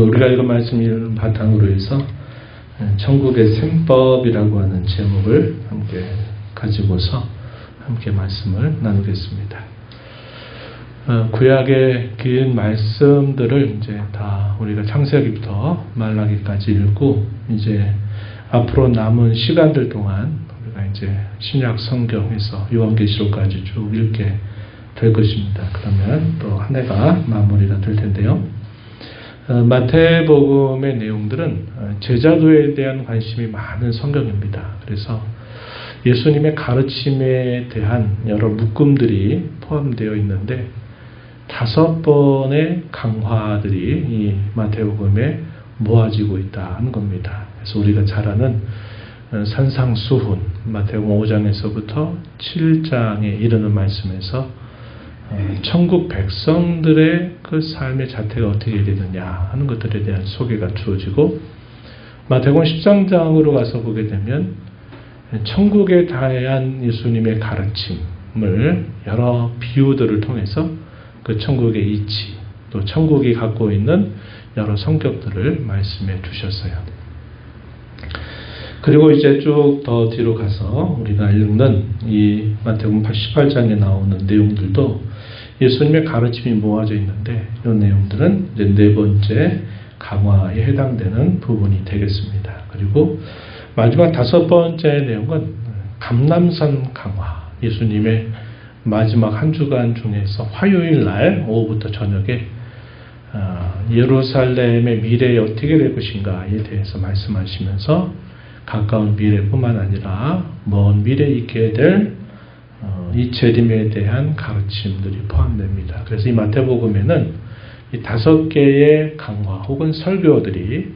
우리가 읽은 말씀을 바탕으로 해서 천국의 셈법이라고 하는 제목을 함께 가지고서 함께 말씀을 나누겠습니다. 구약의 긴 말씀들을 이제 다 우리가 창세기부터 말라기까지 읽고 이제 앞으로 남은 시간들 동안 우리가 이제 신약 성경에서 요한계시록까지 쭉 읽게 될 것입니다. 그러면 또 한 해가 마무리가 될 텐데요. 마태복음의 내용들은 제자도에 대한 관심이 많은 성경입니다. 그래서 예수님의 가르침에 대한 여러 묶음들이 포함되어 있는데 5번의 강화들이 이 마태복음에 모아지고 있다는 겁니다. 그래서 우리가 잘 아는 산상수훈 마태복음 5장에서부터 7장에 이르는 말씀에서 천국 백성들의 그 삶의 자태가 어떻게 되느냐 하는 것들에 대한 소개가 주어지고 마태복음 13장으로 가서 보게 되면 천국에 대한 예수님의 가르침을 여러 비유들을 통해서 그 천국의 이치 또 천국이 갖고 있는 여러 성격들을 말씀해 주셨어요. 그리고 이제 쭉 더 뒤로 가서 우리가 읽는 이 마태복음 18장에 나오는 내용들도 예수님의 가르침이 모아져 있는데 이 내용들은 이제 네 번째 강화에 해당되는 부분이 되겠습니다. 그리고 마지막 5번째 내용은 감람산 강화, 예수님의 마지막 한 주간 중에서 화요일 날 오후부터 저녁에 예루살렘의 미래에 어떻게 될 것인가에 대해서 말씀하시면서 가까운 미래뿐만 아니라 먼 미래에 있게 될 이 재림에 대한 가르침들이 포함됩니다. 그래서 이 마태복음에는 이 5개의 강화 혹은 설교들이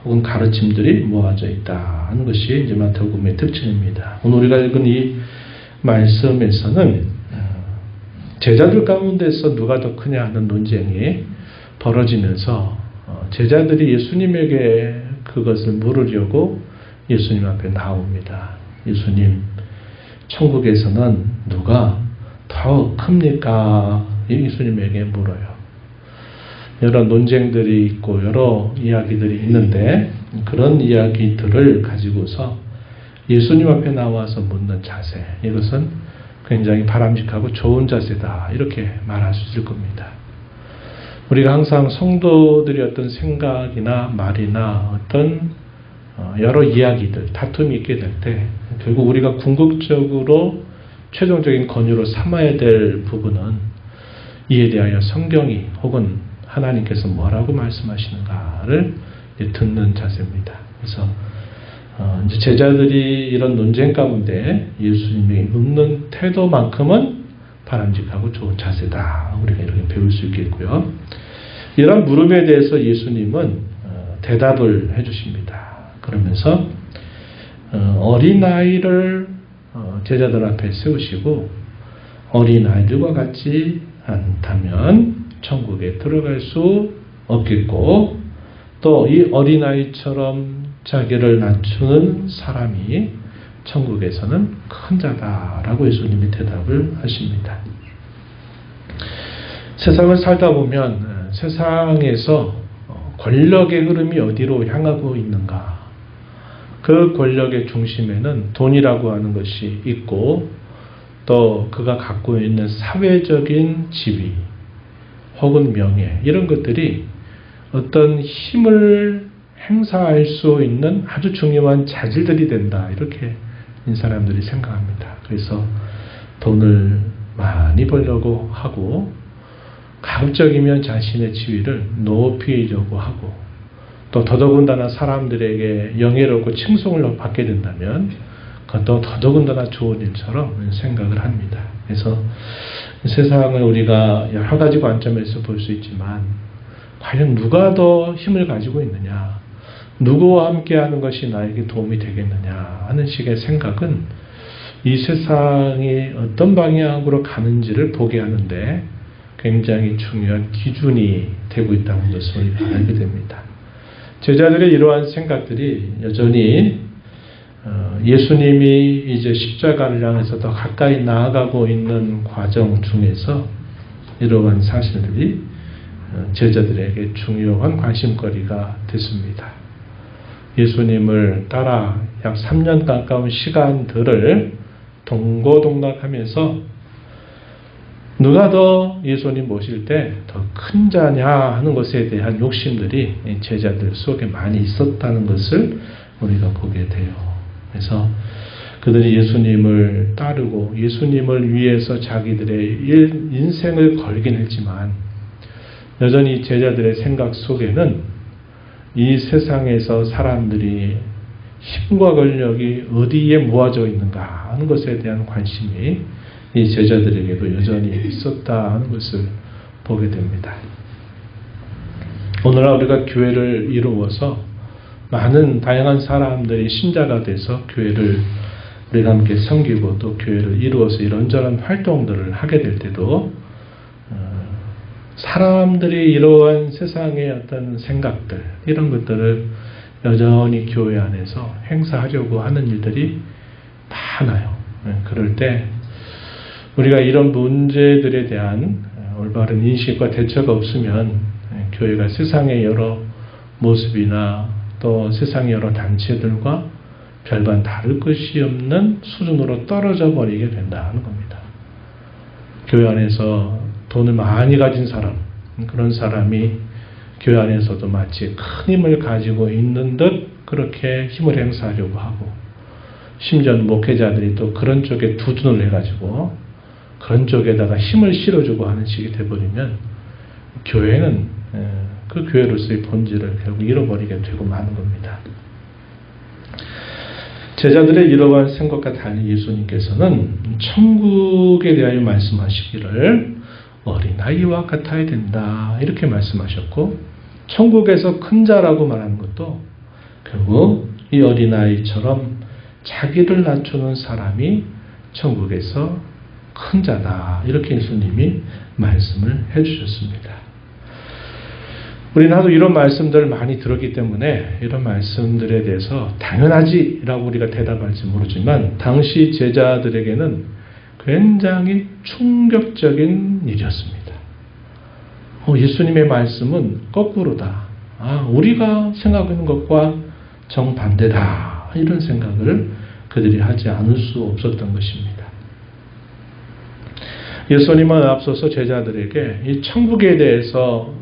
혹은 가르침들이 모아져 있다는 것이 이제 마태복음의 특징입니다. 오늘 우리가 읽은 이 말씀에서는 제자들 가운데서 누가 더 크냐 하는 논쟁이 벌어지면서 제자들이 예수님에게 그것을 물으려고 예수님 앞에 나옵니다. 예수님, 천국에서는 누가 더 큽니까? 예수님에게 물어요. 여러 논쟁들이 있고 여러 이야기들이 있는데 그런 이야기들을 가지고서 예수님 앞에 나와서 묻는 자세, 이것은 굉장히 바람직하고 좋은 자세다 이렇게 말할 수 있을 겁니다. 우리가 항상 성도들이 어떤 생각이나 말이나 어떤 여러 이야기들, 다툼이 있게 될 때 결국 우리가 궁극적으로 최종적인 권유로 삼아야 될 부분은 이에 대하여 성경이 혹은 하나님께서 뭐라고 말씀하시는가를 듣는 자세입니다. 그래서 이제 제자들이 이런 논쟁 가운데 예수님이 묻는 태도만큼은 바람직하고 좋은 자세다. 우리가 이렇게 배울 수 있겠고요. 이런 물음에 대해서 예수님은 대답을 해주십니다. 그러면서 어린아이를 제자들 앞에 세우시고 어린아이들과 같지 않다면 천국에 들어갈 수 없겠고 또 이 어린아이처럼 자기를 낮추는 사람이 천국에서는 큰 자다라고 예수님이 대답을 하십니다. 세상을 살다 보면 세상에서 권력의 흐름이 어디로 향하고 있는가? 그 권력의 중심에는 돈이라고 하는 것이 있고 또 그가 갖고 있는 사회적인 지위 혹은 명예 이런 것들이 어떤 힘을 행사할 수 있는 아주 중요한 자질들이 된다 이렇게 이 사람들이 생각합니다. 그래서 돈을 많이 벌려고 하고 가급적이면 자신의 지위를 높이려고 하고 또 더더군다나 사람들에게 영예롭고 칭송을 받게 된다면 그것도 더더군다나 좋은 일처럼 생각을 합니다. 그래서 세상을 우리가 여러 가지 관점에서 볼 수 있지만 과연 누가 더 힘을 가지고 있느냐, 누구와 함께 하는 것이 나에게 도움이 되겠느냐 하는 식의 생각은 이 세상이 어떤 방향으로 가는지를 보게 하는데 굉장히 중요한 기준이 되고 있다는 것을 우리가 알게 됩니다. 제자들의 이러한 생각들이 여전히 예수님이 이제 십자가를 향해서 더 가까이 나아가고 있는 과정 중에서 이러한 사실들이 제자들에게 중요한 관심거리가 됐습니다. 예수님을 따라 약 3년 가까운 시간들을 동고동락하면서 누가 더 예수님 모실 때 더 큰 자냐 하는 것에 대한 욕심들이 제자들 속에 많이 있었다는 것을 우리가 보게 돼요. 그래서 그들이 예수님을 따르고 예수님을 위해서 자기들의 인생을 걸긴 했지만 여전히 제자들의 생각 속에는 이 세상에서 사람들이 힘과 권력이 어디에 모아져 있는가 하는 것에 대한 관심이 이 제자들에게도 여전히 있었다는 것을 보게 됩니다. 오늘날 우리가 교회를 이루어서 많은 다양한 사람들이 신자가 돼서 교회를 우리가 함께 섬기고 또 교회를 이루어서 이런저런 활동들을 하게 될 때도 사람들이 이러한 세상의 어떤 생각들 이런 것들을 여전히 교회 안에서 행사하려고 하는 일들이 많아요. 그럴 때 우리가 이런 문제들에 대한 올바른 인식과 대처가 없으면 교회가 세상의 여러 모습이나 또 세상의 여러 단체들과 별반 다를 것이 없는 수준으로 떨어져 버리게 된다는 겁니다. 교회 안에서 돈을 많이 가진 사람, 그런 사람이 교회 안에서도 마치 큰 힘을 가지고 있는 듯 그렇게 힘을 행사하려고 하고, 심지어 목회자들이 또 그런 쪽에 두둔을 해가지고 그런 쪽에다가 힘을 실어주고 하는 식이 돼버리면 교회는 그 교회로서의 본질을 결국 잃어버리게 되고 마는 겁니다. 제자들의 이러한 생각과 달리 예수님께서는 천국에 대하여 말씀하시기를 어린아이와 같아야 된다 이렇게 말씀하셨고, 천국에서 큰 자라고 말하는 것도 결국 이 어린아이처럼 자기를 낮추는 사람이 천국에서 큰 자다 이렇게 예수님이 말씀을 해주셨습니다. 우리는 하도 이런 말씀들을 많이 들었기 때문에 이런 말씀들에 대해서 당연하지라고 우리가 대답할지 모르지만 당시 제자들에게는 굉장히 충격적인 일이었습니다. 예수님의 말씀은 거꾸로다. 우리가 생각하는 것과 정반대다. 이런 생각을 그들이 하지 않을 수 없었던 것입니다. 예수님은 앞서서 제자들에게 이 천국에 대해서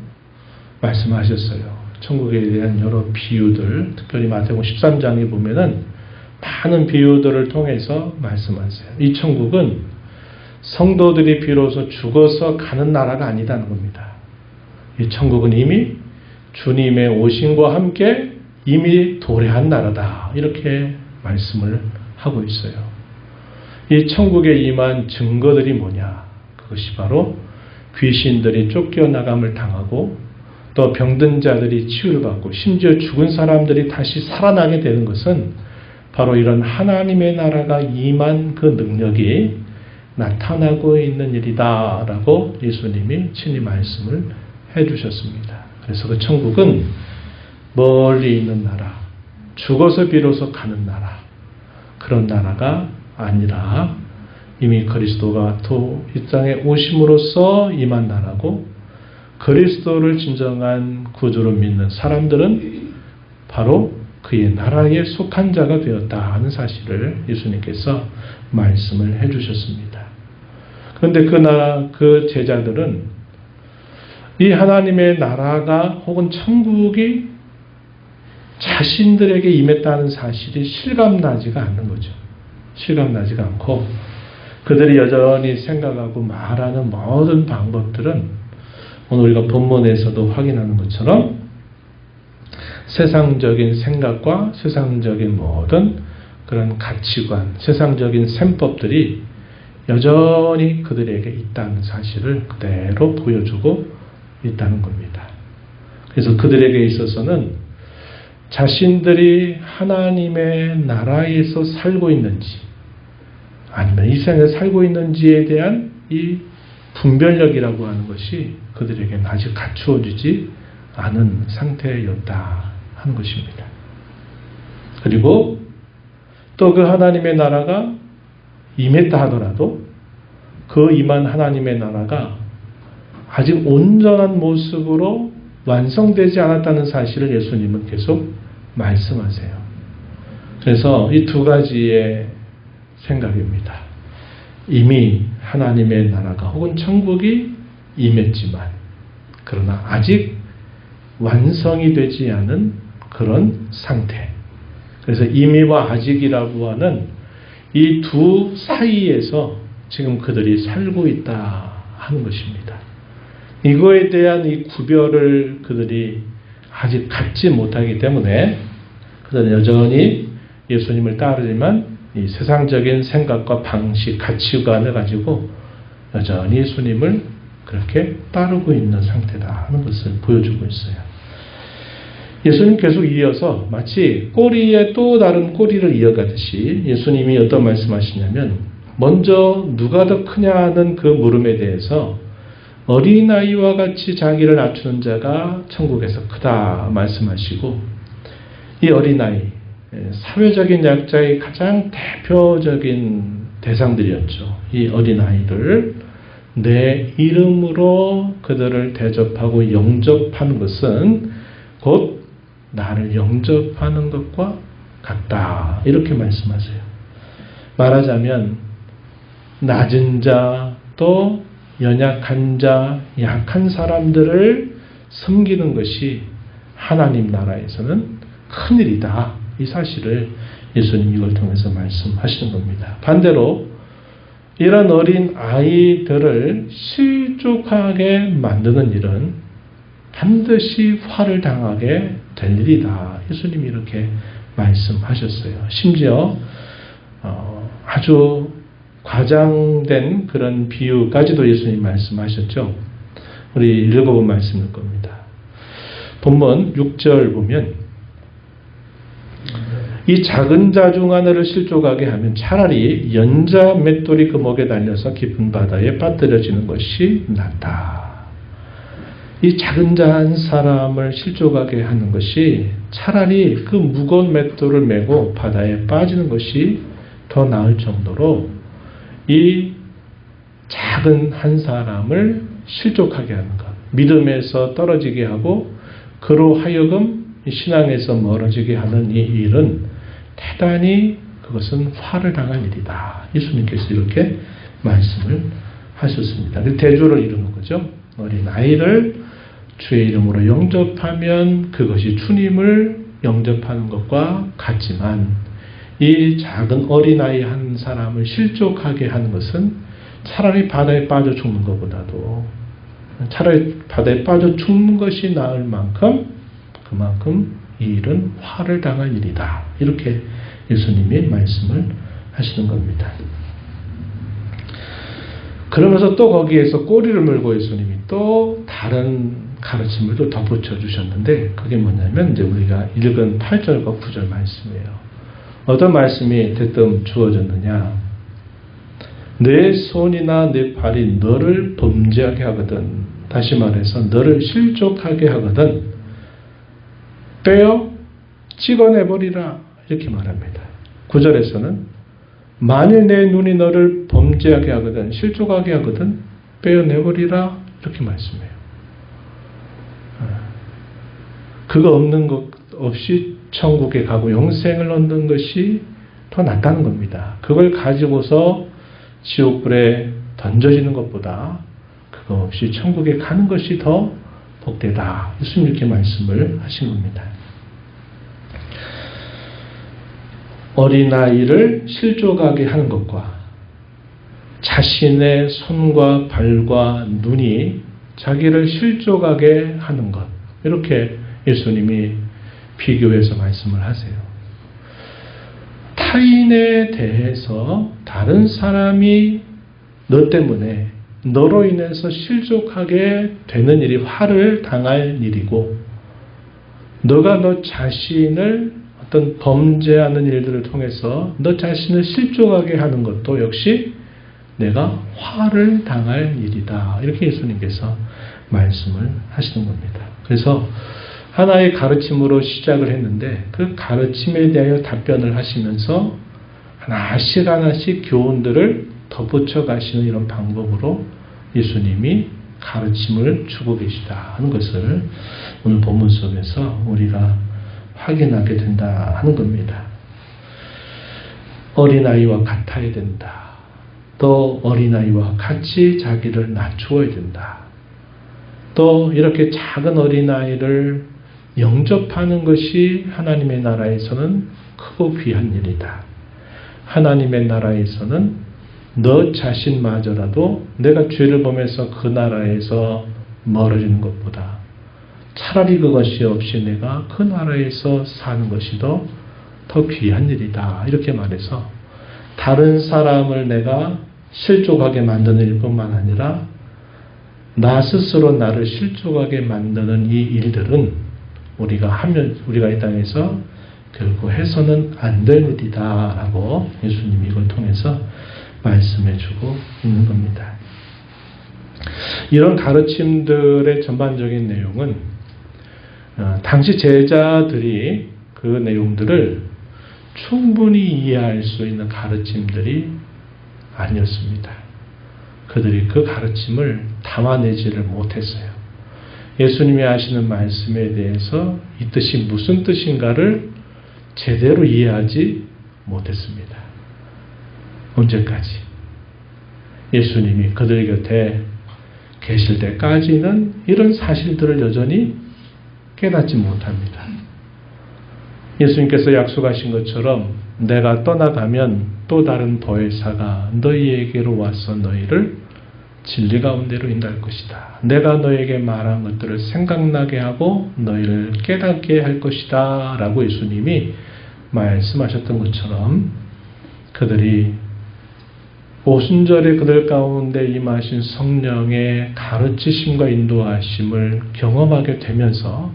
말씀하셨어요. 천국에 대한 여러 비유들, 특별히 마태복음 13장에 보면은 많은 비유들을 통해서 말씀하세요. 이 천국은 성도들이 비로소 죽어서 가는 나라가 아니다는 겁니다. 이 천국은 이미 주님의 오심과 함께 이미 도래한 나라다. 이렇게 말씀을 하고 있어요. 이 천국에 임한 증거들이 뭐냐? 그것이 바로 귀신들이 쫓겨나감을 당하고 또 병든 자들이 치유를 받고 심지어 죽은 사람들이 다시 살아나게 되는 것은 바로 이런 하나님의 나라가 임한 그 능력이 나타나고 있는 일이다 라고 예수님이 친히 말씀을 해주셨습니다. 그래서 그 천국은 멀리 있는 나라, 죽어서 비로소 가는 나라, 그런 나라가 아니라 이미 그리스도가 이 땅에 오심으로써 임한 나라고, 그리스도를 진정한 구주로 믿는 사람들은 바로 그의 나라에 속한 자가 되었다 하는 사실을 예수님께서 말씀을 해주셨습니다. 그런데 그 제자들은 이 하나님의 나라가 혹은 천국이 자신들에게 임했다는 사실이 실감나지가 않는 거죠. 실감나지가 않고 그들이 여전히 생각하고 말하는 모든 방법들은 오늘 우리가 본문에서도 확인하는 것처럼 세상적인 생각과 세상적인 모든 그런 가치관, 세상적인 셈법들이 여전히 그들에게 있다는 사실을 그대로 보여주고 있다는 겁니다. 그래서 그들에게 있어서는 자신들이 하나님의 나라에서 살고 있는지 아니면 이 세상에 살고 있는지에 대한 이 분별력이라고 하는 것이 그들에게는 아직 갖추어지지 않은 상태였다 하는 것입니다. 그리고 또 그 하나님의 나라가 임했다 하더라도 그 임한 하나님의 나라가 아직 온전한 모습으로 완성되지 않았다는 사실을 예수님은 계속 말씀하세요. 그래서 이 두 가지의 생각입니다. 이미 하나님의 나라가 혹은 천국이 임했지만 그러나 아직 완성이 되지 않은 그런 상태. 그래서 이미와 아직이라고 하는 이 두 사이에서 지금 그들이 살고 있다 하는 것입니다. 이거에 대한 이 구별을 그들이 아직 갖지 못하기 때문에 그들은 여전히 예수님을 따르지만 이 세상적인 생각과 방식, 가치관을 가지고 여전히 예수님을 그렇게 따르고 있는 상태다 하는 것을 보여주고 있어요. 예수님 계속 이어서 마치 꼬리에 또 다른 꼬리를 이어가듯이 예수님이 어떤 말씀하시냐면 먼저 누가 더 크냐 하는 그 물음에 대해서 어린아이와 같이 자기를 낮추는 자가 천국에서 크다 말씀하시고 이 어린아이, 사회적인 약자의 가장 대표적인 대상들이었죠. 이 어린아이를 내 이름으로 그들을 대접하고 영접하는 것은 곧 나를 영접하는 것과 같다. 이렇게 말씀하세요. 말하자면 낮은 자, 또 연약한 자, 약한 사람들을 섬기는 것이 하나님 나라에서는 큰일이다. 이 사실을 예수님 이걸 통해서 말씀하시는 겁니다. 반대로 이런 어린 아이들을 실족하게 만드는 일은 반드시 화를 당하게 될 일이다. 예수님이 이렇게 말씀하셨어요. 심지어 아주 과장된 그런 비유까지도 예수님 말씀하셨죠. 우리 읽어본 말씀일 겁니다. 본문 6절 보면 이 작은 자 중 하나를 실족하게 하면 차라리 연자 맷돌이 그 목에 달려서 깊은 바다에 빠뜨려지는 것이 낫다. 이 작은 자 한 사람을 실족하게 하는 것이 차라리 그 무거운 맷돌을 메고 바다에 빠지는 것이 더 나을 정도로 이 작은 한 사람을 실족하게 하는 것, 믿음에서 떨어지게 하고 그로 하여금 신앙에서 멀어지게 하는 이 일은 대단히 그것은 화를 당할 일이다. 예수님께서 이렇게 말씀을 하셨습니다. 대조를 이루는 거죠. 어린 아이를 주의 이름으로 영접하면 그것이 주님을 영접하는 것과 같지만 이 작은 어린아이 한 사람을 실족하게 하는 것은 차라리 바다에 빠져 죽는 것보다도 차라리 바다에 빠져 죽는 것이 나을 만큼 그만큼 이 일은 화를 당할 일이다. 이렇게 예수님이 말씀을 하시는 겁니다. 그러면서 또 거기에서 꼬리를 물고 예수님이 또 다른 가르침을 또 덧붙여 주셨는데 그게 뭐냐면 이제 우리가 읽은 8절과 9절 말씀이에요. 어떤 말씀이 대뜸 주어졌느냐. 내 손이나 내 발이 너를 범죄하게 하거든. 다시 말해서 너를 실족하게 하거든. 빼어 찍어내버리라. 이렇게 말합니다. 9절에서는 만일 내 눈이 너를 범죄하게 하거든, 실족하게 하거든, 빼어내버리라. 이렇게 말씀해요. 그거 없는 것 없이 천국에 가고 영생을 얻는 것이 더 낫다는 겁니다. 그걸 가지고서 지옥불에 던져지는 것보다 그거 없이 천국에 가는 것이 더 복되다. 예수님 이렇게 말씀을 하신 겁니다. 어린아이를 실족하게 하는 것과 자신의 손과 발과 눈이 자기를 실족하게 하는 것, 이렇게 예수님이 비교해서 말씀을 하세요. 타인에 대해서 다른 사람이 너 때문에 너로 인해서 실족하게 되는 일이 화를 당할 일이고, 너가 너 자신을 어떤 범죄하는 일들을 통해서 너 자신을 실족하게 하는 것도 역시 내가 화를 당할 일이다. 이렇게 예수님께서 말씀을 하시는 겁니다. 그래서 하나의 가르침으로 시작을 했는데 그 가르침에 대하여 답변을 하시면서 하나씩 하나씩 교훈들을 덧붙여 가시는 이런 방법으로 예수님이 가르침을 주고 계시다 하는 것을 오늘 본문 속에서 우리가 확인하게 된다 하는 겁니다. 어린아이와 같아야 된다. 또 어린아이와 같이 자기를 낮추어야 된다. 또 이렇게 작은 어린아이를 영접하는 것이 하나님의 나라에서는 크고 귀한 일이다. 하나님의 나라에서는 너 자신마저라도 내가 죄를 범해서 그 나라에서 멀어지는 것보다 차라리 그것이 없이 내가 그 나라에서 사는 것이 더 귀한 일이다. 이렇게 말해서 다른 사람을 내가 실족하게 만드는 일뿐만 아니라 나 스스로 나를 실족하게 만드는 이 일들은 우리가 이 땅에서 결코 해서는 안 될 일이다 라고 예수님이 이걸 통해서 말씀해 주고 있는 겁니다. 이런 가르침들의 전반적인 내용은 당시 제자들이 그 내용들을 충분히 이해할 수 있는 가르침들이 아니었습니다. 그들이 그 가르침을 담아내지를 못했어요. 예수님이 하시는 말씀에 대해서 이 뜻이 무슨 뜻인가를 제대로 이해하지 못했습니다. 언제까지? 예수님이 그들 곁에 계실 때까지는 이런 사실들을 여전히 깨닫지 못합니다. 예수님께서 약속하신 것처럼 내가 떠나가면 또 다른 보혜사가 너희에게로 와서 너희를 진리 가운데로 인도할 것이다. 내가 너에게 말한 것들을 생각나게 하고 너희를 깨닫게 할 것이다 라고 예수님이 말씀하셨던 것처럼 그들이 오순절에 그들 가운데 임하신 성령의 가르치심과 인도하심을 경험하게 되면서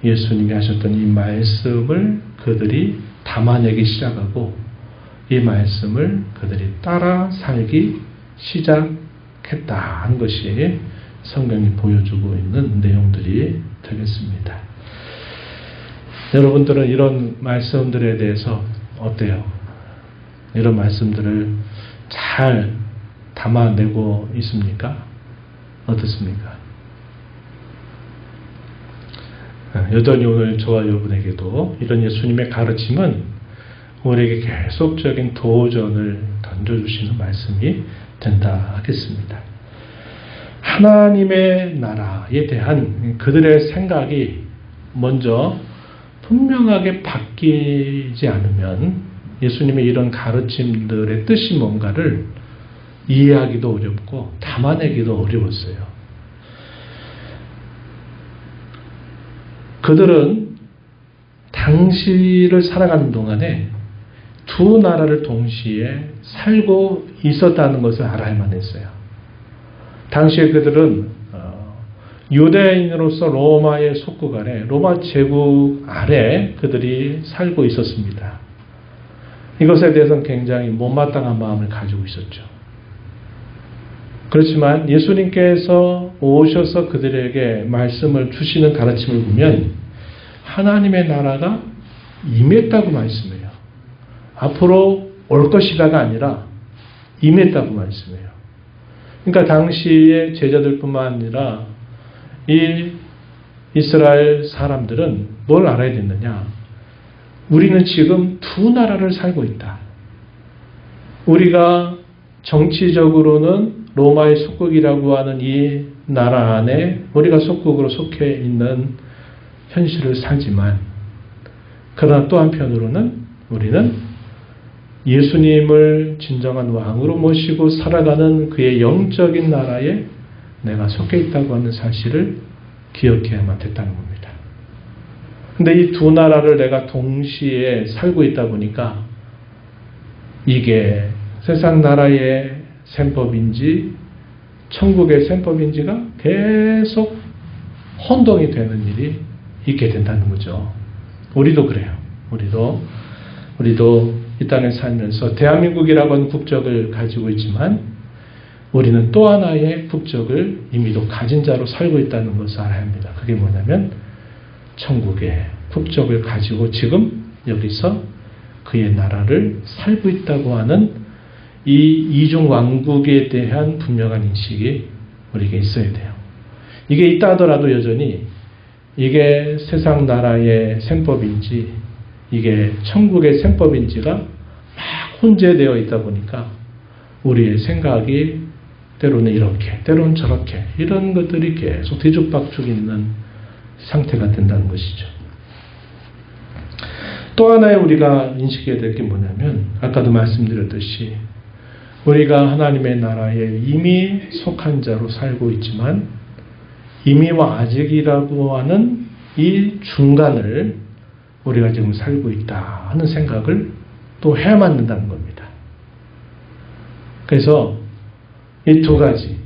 예수님이 하셨던 이 말씀을 그들이 담아내기 시작하고 이 말씀을 그들이 따라 살기 시작했다는 것이 성경이 보여주고 있는 내용들이 되겠습니다. 여러분들은 이런 말씀들에 대해서 어때요? 이런 말씀들을 잘 담아내고 있습니까? 어떻습니까? 여전히 오늘 저와 여러분에게도 이런 예수님의 가르침은 우리에게 계속적인 도전을 던져주시는 말씀이 된다 하겠습니다. 하나님의 나라에 대한 그들의 생각이 먼저 분명하게 바뀌지 않으면 예수님의 이런 가르침들의 뜻이 뭔가를 이해하기도 어렵고 담아내기도 어려웠어요. 그들은 당시를 살아가는 동안에 두 나라를 동시에 살고 있었다는 것을 알아야만 했어요. 당시에 그들은 유대인으로서 로마의 속국 아래, 로마 제국 아래 그들이 살고 있었습니다. 이것에 대해서는 굉장히 못마땅한 마음을 가지고 있었죠. 그렇지만 예수님께서 오셔서 그들에게 말씀을 주시는 가르침을 보면 하나님의 나라가 임했다고 말씀해요. 앞으로 올 것이다가 아니라 임했다고 말씀해요. 그러니까 당시의 제자들뿐만 아니라 이 이스라엘 사람들은 뭘 알아야 됐느냐? 우리는 지금 두 나라를 살고 있다. 우리가 정치적으로는 로마의 속국이라고 하는 이 나라 안에 우리가 속국으로 속해 있는 현실을 살지만 그러나 또 한편으로는 우리는 예수님을 진정한 왕으로 모시고 살아가는 그의 영적인 나라에 내가 속해 있다고 하는 사실을 기억해야만 됐다는 겁니다. 근데 이 두 나라를 내가 동시에 살고 있다 보니까 이게 세상 나라의 셈법인지 천국의 셈법인지가 계속 혼동이 되는 일이 있게 된다는 거죠. 우리도 그래요. 우리도 이 땅에 살면서 대한민국이라고 하는 국적을 가지고 있지만 우리는 또 하나의 국적을 이미도 가진 자로 살고 있다는 것을 알아야 합니다. 그게 뭐냐면 천국의 국적을 가지고 지금 여기서 그의 나라를 살고 있다고 하는 이 이중 왕국에 대한 분명한 인식이 우리에게 있어야 돼요. 이게 있다 하더라도 여전히 이게 세상 나라의 셈법인지 이게 천국의 셈법인지가 막 혼재되어 있다 보니까 우리의 생각이 때로는 이렇게 때로는 저렇게 이런 것들이 계속 뒤죽박죽 있는 상태가 된다는 것이죠. 또 하나의 우리가 인식해야 될 게 뭐냐면 아까도 말씀드렸듯이 우리가 하나님의 나라에 이미 속한 자로 살고 있지만 이미와 아직이라고 하는 이 중간을 우리가 지금 살고 있다 하는 생각을 또 해야만 된다는 겁니다. 그래서 이 두 가지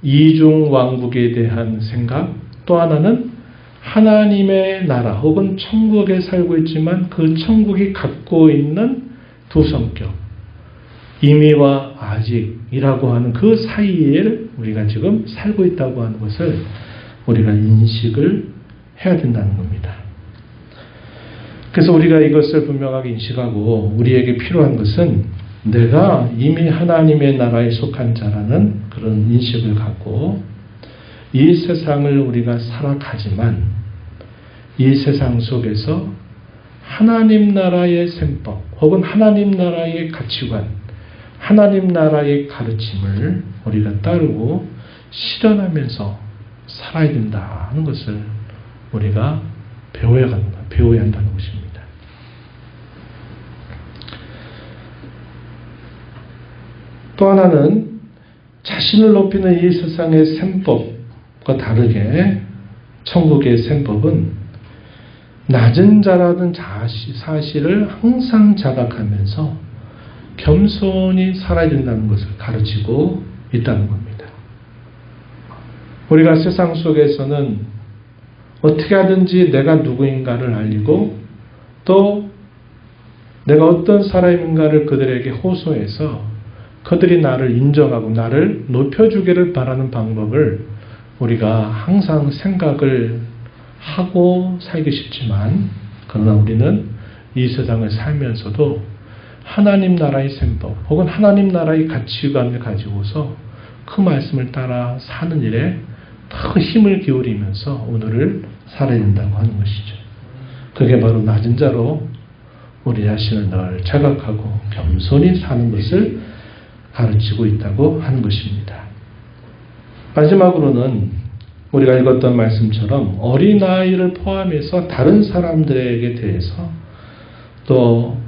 이중왕국에 대한 생각, 또 하나는 하나님의 나라 혹은 천국에 살고 있지만 그 천국이 갖고 있는 두 성격, 이미와 아직이라고 하는 그 사이에 우리가 지금 살고 있다고 하는 것을 우리가 인식을 해야 된다는 겁니다. 그래서 우리가 이것을 분명하게 인식하고 우리에게 필요한 것은 내가 이미 하나님의 나라에 속한 자라는 그런 인식을 갖고 이 세상을 우리가 살아가지만 이 세상 속에서 하나님 나라의 셈법 혹은 하나님 나라의 가치관, 하나님 나라의 가르침을 우리가 따르고 실현하면서 살아야 된다는 것을 우리가 배워야 한다는 것입니다. 또 하나는 자신을 높이는 이 세상의 셈법과 다르게 천국의 셈법은 낮은 자라는 사실을 항상 자각하면서 겸손히 살아야 된다는 것을 가르치고 있다는 겁니다. 우리가 세상 속에서는 어떻게 하든지 내가 누구인가를 알리고 또 내가 어떤 사람인가를 그들에게 호소해서 그들이 나를 인정하고 나를 높여주기를 바라는 방법을 우리가 항상 생각을 하고 살기 쉽지만 그러나 우리는 이 세상을 살면서도 하나님 나라의 셈법 혹은 하나님 나라의 가치관을 가지고서 그 말씀을 따라 사는 일에 더 힘을 기울이면서 오늘을 살아야 된다고 하는 것이죠. 그게 바로 낮은 자로 우리 자신을 늘 자각하고 겸손히 사는 것을 가르치고 있다고 하는 것입니다. 마지막으로는 우리가 읽었던 말씀처럼 어린아이를 포함해서 다른 사람들에게 대해서 또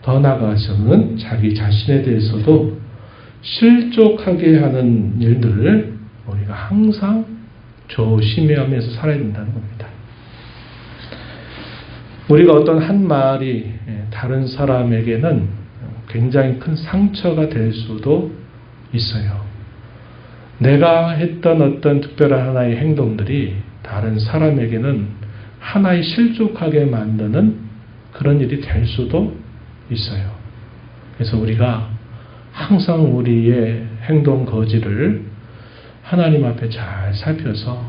더 나아가서는 자기 자신에 대해서도 실족하게 하는 일들을 우리가 항상 조심해하면서 살아야 된다는 겁니다. 우리가 어떤 한 말이 다른 사람에게는 굉장히 큰 상처가 될 수도 있어요. 내가 했던 어떤 특별한 하나의 행동들이 다른 사람에게는 하나의 실족하게 만드는 그런 일이 될 수도 있어요. 그래서 우리가 항상 우리의 행동 거지를 하나님 앞에 잘 살펴서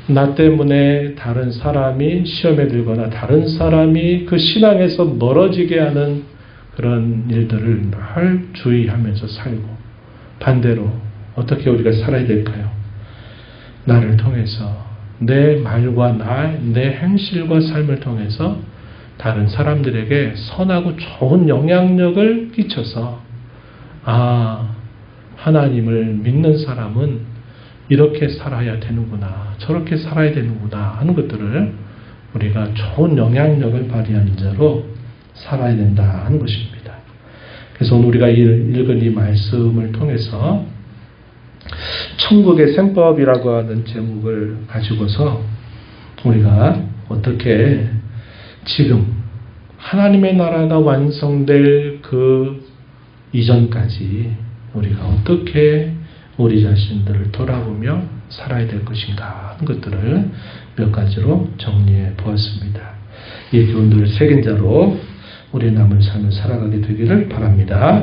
나 때문에 다른 사람이 시험에 들거나 다른 사람이 그 신앙에서 멀어지게 하는 그런 일들을 늘 주의하면서 살고 반대로 어떻게 우리가 살아야 될까요? 나를 통해서 내 말과 내 행실과 삶을 통해서 다른 사람들에게 선하고 좋은 영향력을 끼쳐서 하나님을 믿는 사람은 이렇게 살아야 되는구나 저렇게 살아야 되는구나 하는 것들을 우리가 좋은 영향력을 발휘하는 자로 살아야 된다 하는 것입니다. 그래서 오늘 우리가 읽은 이 말씀을 통해서 천국의 셈법이라고 하는 제목을 가지고서 우리가 어떻게 지금 하나님의 나라가 완성될 그 이전까지 우리가 어떻게 우리 자신들을 돌아보며 살아야 될 것인가 하는 것들을 몇 가지로 정리해 보았습니다. 이 교훈들을 새긴 자로 우리의 남은 삶을 살아가게 되기를 바랍니다.